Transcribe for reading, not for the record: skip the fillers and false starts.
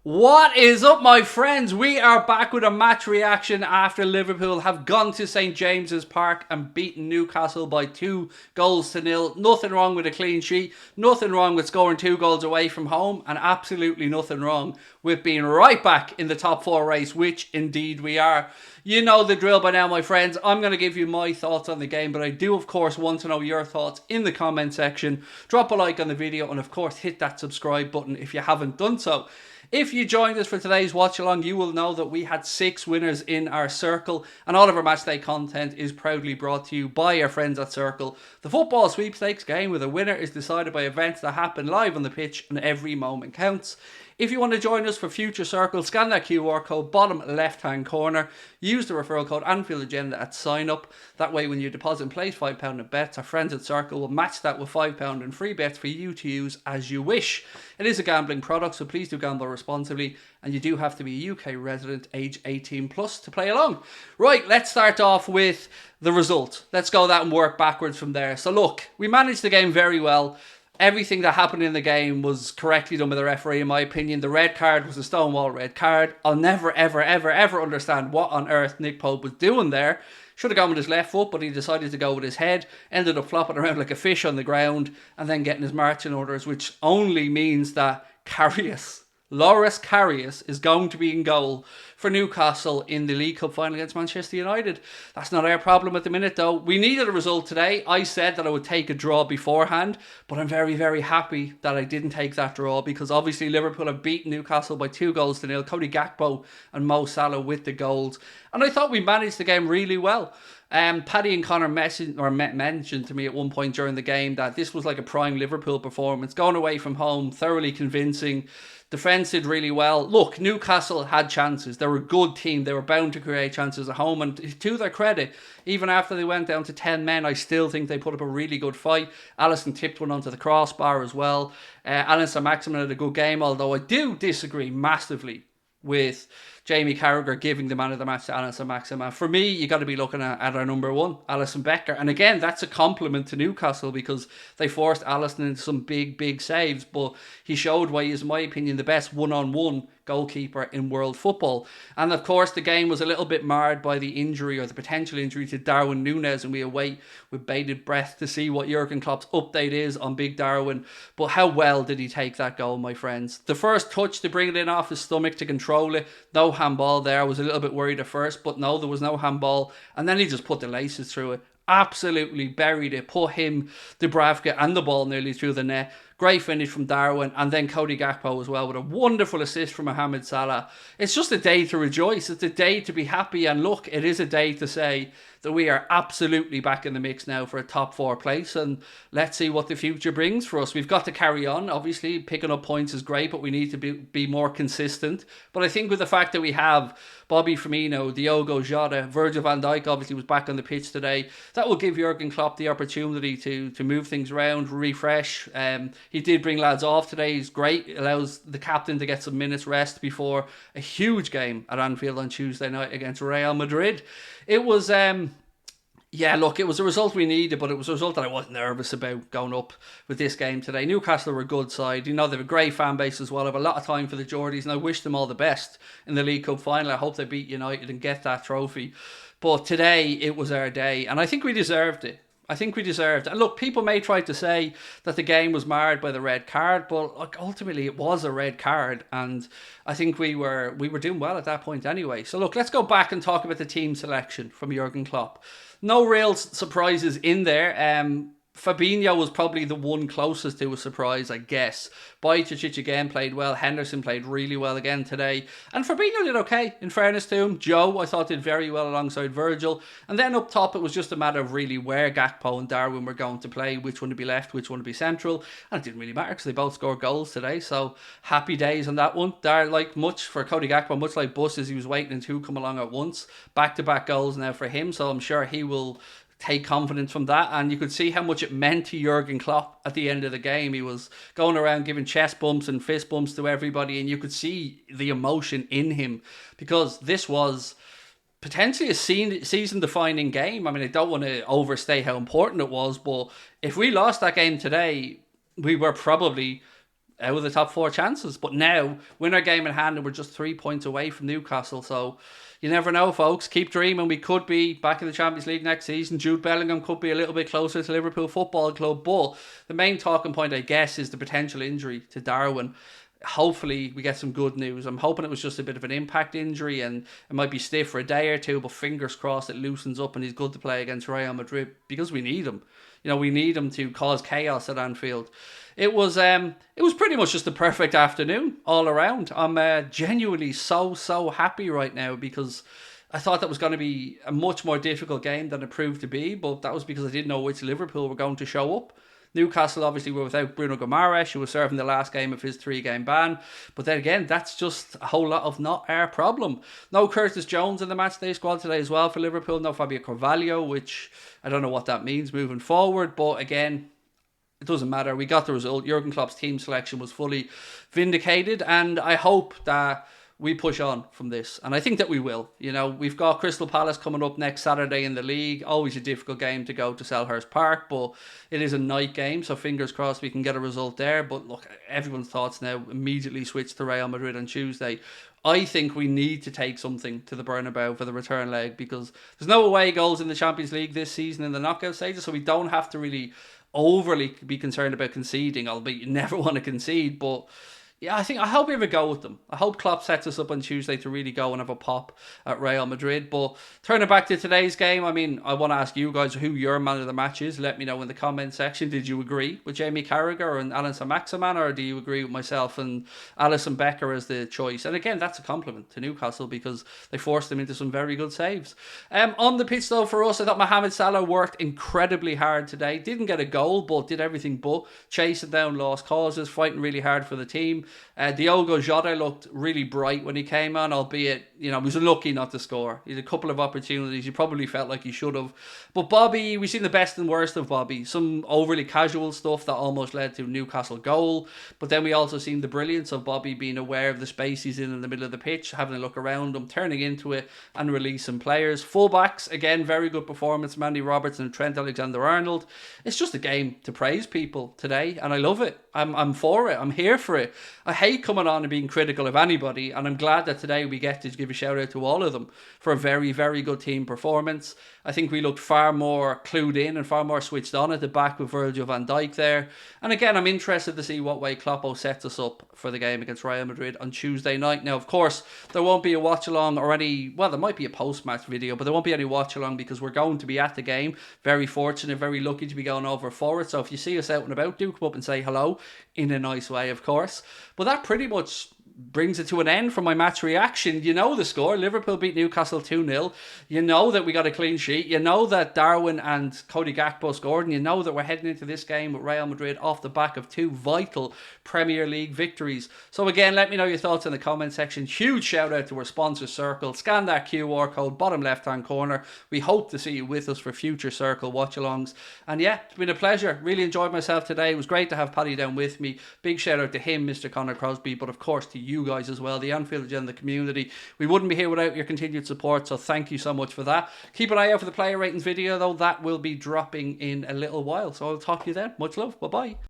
What is up, my friends? We are back with a match reaction after Liverpool have gone to St James's Park and beaten Newcastle by 2-0. Nothing wrong with a clean sheet, nothing wrong with scoring 2 goals away from home, and absolutely nothing wrong with being right back in the top 4 race, which indeed we are. You know the drill by now, my friends. I'm going to give you my thoughts on the game, but I do, of course, want to know your thoughts in the comment section. Drop a like on the video and, of course, hit that subscribe button if you haven't done so. If you joined us for today's watch along, you will know that we had 6 winners in our Circl, and all of our matchday content is proudly brought to you by our friends at Circl. The football sweepstakes game where the winner is decided by events that happen live on the pitch and every moment counts. If you want to join us for future Circl, scan that QR code bottom left hand corner. Use the referral code anfieldagenda at sign up. That way when you deposit and place £5 in bets, our friends at Circl will match that with £5 in free bets for you to use as you wish. It is a gambling product, so please do gamble responsibly, and you do have to be a UK resident age 18 plus to play along. Right, let's start off with the result. Let's go that and work backwards from there. So look, we managed the game very well. Everything that happened in the game was correctly done by the referee, in my opinion. The red card was a stonewall red card. I'll never, ever, ever, ever understand what on earth Nick Pope was doing there. Should have gone with his left foot, but he decided to go with his head. Ended up flopping around like a fish on the ground and then getting his marching orders, which only means that Loris Karius is going to be in goal for Newcastle in the League Cup final against Manchester United. That's not our problem at the minute, though. We needed a result today. I said that I would take a draw beforehand, but I'm very, very happy that I didn't take that draw, because obviously Liverpool have beaten Newcastle by 2-0. Cody Gakpo and Mo Salah with the goals. And I thought we managed the game really well. Paddy and Connor mentioned to me at one point during the game that this was like a prime Liverpool performance, going away from home, thoroughly convincing. Defence did really well. Look, Newcastle had chances. They were a good team. They were bound to create chances at home. And to their credit, even after they went down to 10 men, I still think they put up a really good fight. Alisson tipped one onto the crossbar as well. Alan Saint-Maximin had a good game, although I do disagree massively with Jamie Carragher giving the man of the match to Alan Saint-Maximin. For me, you got to be looking at our number one, Alisson Becker. And again, that's a compliment to Newcastle, because they forced Alisson into some big, big saves. But he showed why he is, in my opinion, the best one-on-one goalkeeper in world football. And of course, the game was a little bit marred by the injury, or the potential injury, to Darwin Núñez, and we await with bated breath to see what Jurgen Klopp's update is on Big Darwin. But how well did he take that goal, my friends? The first touch to bring it in off his stomach to control it, no handball there. I was a little bit worried at first, but no, there was no handball. And then he just put the laces through it. Absolutely buried it, put him, Dubravka, and the ball nearly through the net. Great finish from Darwin, and then Cody Gakpo as well with a wonderful assist from Mohamed Salah. It's just a day to rejoice. It's a day to be happy, and look, it is a day to say that we are absolutely back in the mix now for a top 4 place, and let's see what the future brings for us. We've got to carry on. Obviously, picking up points is great, but we need to be more consistent. But I think with the fact that we have Bobby Firmino, Diogo Jota, Virgil van Dijk obviously was back on the pitch today, that will give Jurgen Klopp the opportunity to move things around, refresh. He did bring lads off today. He's great. It allows the captain to get some minutes rest before a huge game at Anfield on Tuesday night against Real Madrid. It was, look, it was a result we needed, but it was a result that I wasn't nervous about going up with this game today. Newcastle were a good side. You know, they have a great fan base as well. I have a lot of time for the Geordies, and I wish them all the best in the League Cup final. I hope they beat United and get that trophy. But today, it was our day, and I think we deserved it. And look, people may try to say that the game was marred by the red card, but look, ultimately it was a red card, and I think we were doing well at that point anyway. So look, let's go back and talk about the team selection from Jurgen Klopp. No real surprises in there. Fabinho was probably the one closest to a surprise, I guess. Bajcetic again played well. Henderson played really well again today. And Fabinho did okay, in fairness to him. Joe, I thought, did very well alongside Virgil. And then up top, it was just a matter of really where Gakpo and Darwin were going to play, which one to be left, which one to be central. And it didn't really matter because they both scored goals today. So happy days on that one. Much for Cody Gakpo, much like buses, he was waiting and two come along at once. Back-to-back goals now for him. So I'm sure he will take confidence from that, and you could see how much it meant to Jurgen Klopp at the end of the game. He was going around giving chest bumps and fist bumps to everybody, and you could see the emotion in him, because this was potentially a season-defining game. I mean, I don't want to overstate how important it was, but if we lost that game today, we were probably out of the top 4 chances. But now, win our game in hand and we're just 3 points away from Newcastle. So you never know, folks. Keep dreaming. We could be back in the Champions League next season. Jude Bellingham could be a little bit closer to Liverpool Football Club. But the main talking point, I guess, is the potential injury to Darwin. Hopefully we get some good news. I'm hoping it was just a bit of an impact injury and it might be stiff for a day or two, but fingers crossed it loosens up and he's good to play against Real Madrid because we need him. We need him to cause chaos at Anfield. It was pretty much just the perfect afternoon all around. I'm genuinely so happy right now because I thought that was going to be a much more difficult game than it proved to be, but that was because I didn't know which Liverpool were going to show up. Newcastle obviously were without Bruno Guimaraes, who was serving the last game of his 3-game ban. But then again, that's just a whole lot of not our problem. No Curtis Jones in the matchday squad today as well for Liverpool. No Fabio Carvalho, which I don't know what that means moving forward. But again, it doesn't matter. We got the result. Jurgen Klopp's team selection was fully vindicated. And I hope that we push on from this. And I think that we will. We've got Crystal Palace coming up next Saturday in the league. Always a difficult game to go to Selhurst Park, but it is a night game, so fingers crossed we can get a result there. But look, everyone's thoughts now immediately switch to Real Madrid on Tuesday. I think we need to take something to the Bernabeu for the return leg because there's no away goals in the Champions League this season in the knockout stages, so we don't have to really overly be concerned about conceding, albeit you never want to concede, but yeah, I hope we have a go with them. I hope Klopp sets us up on Tuesday to really go and have a pop at Real Madrid. But turning back to today's game, I want to ask you guys who your man of the match is. Let me know in the comment section. Did you agree with Jamie Carragher and Alan Saint-Maximin, or do you agree with myself and Alisson Becker as the choice? And again, that's a compliment to Newcastle because they forced them into some very good saves. On the pitch though, for us, I thought Mohamed Salah worked incredibly hard today. Didn't get a goal, but did everything but chasing down lost causes, fighting really hard for the team. Diogo Jota looked really bright when he came on, albeit, he was unlucky not to score. He had a couple of opportunities. He probably felt like he should have. But Bobby, we've seen the best and worst of Bobby. Some overly casual stuff that almost led to a Newcastle goal. But then we also seen the brilliance of Bobby being aware of the space he's in the middle of the pitch, having a look around him, turning into it and releasing players. Fullbacks, again, very good performance. Mandy Robertson and Trent Alexander-Arnold. It's just a game to praise people today, and I love it. I'm for it. I'm here for it. I hate coming on and being critical of anybody, and I'm glad that today we get to give a shout out to all of them for a very, very good team performance. I think we looked far more clued in and far more switched on at the back with Virgil van Dijk there. And again, I'm interested to see what way Kloppo sets us up for the game against Real Madrid on Tuesday night. Now, of course, there won't be a watch-along or there might be a post-match video, but there won't be any watch-along because we're going to be at the game. Very fortunate, very lucky to be going over for it. So if you see us out and about, do come up and say hello in a nice way, of course. But that pretty much brings it to an end for my match reaction. You know the score. Liverpool beat Newcastle 2-0. You know that we got a clean sheet. You know that Darwin and Cody Gakpo scored. And you know that we're heading into this game with Real Madrid off the back of 2 vital Premier League victories. So again, let me know your thoughts in the comment section. Huge shout out to our sponsor Circl. Scan that QR code, bottom left hand corner. We hope to see you with us for future Circl watch-alongs. And yeah, it's been a pleasure. Really enjoyed myself today. It was great to have Paddy down with me. Big shout out to him, Mr. Connor Crosby, but of course to you guys as well, the Anfield Agenda community. We wouldn't be here without your continued support, so thank you so much for that. Keep an eye out for the player ratings video though. That will be dropping in a little while, so I'll talk to you then. Much love. Bye bye.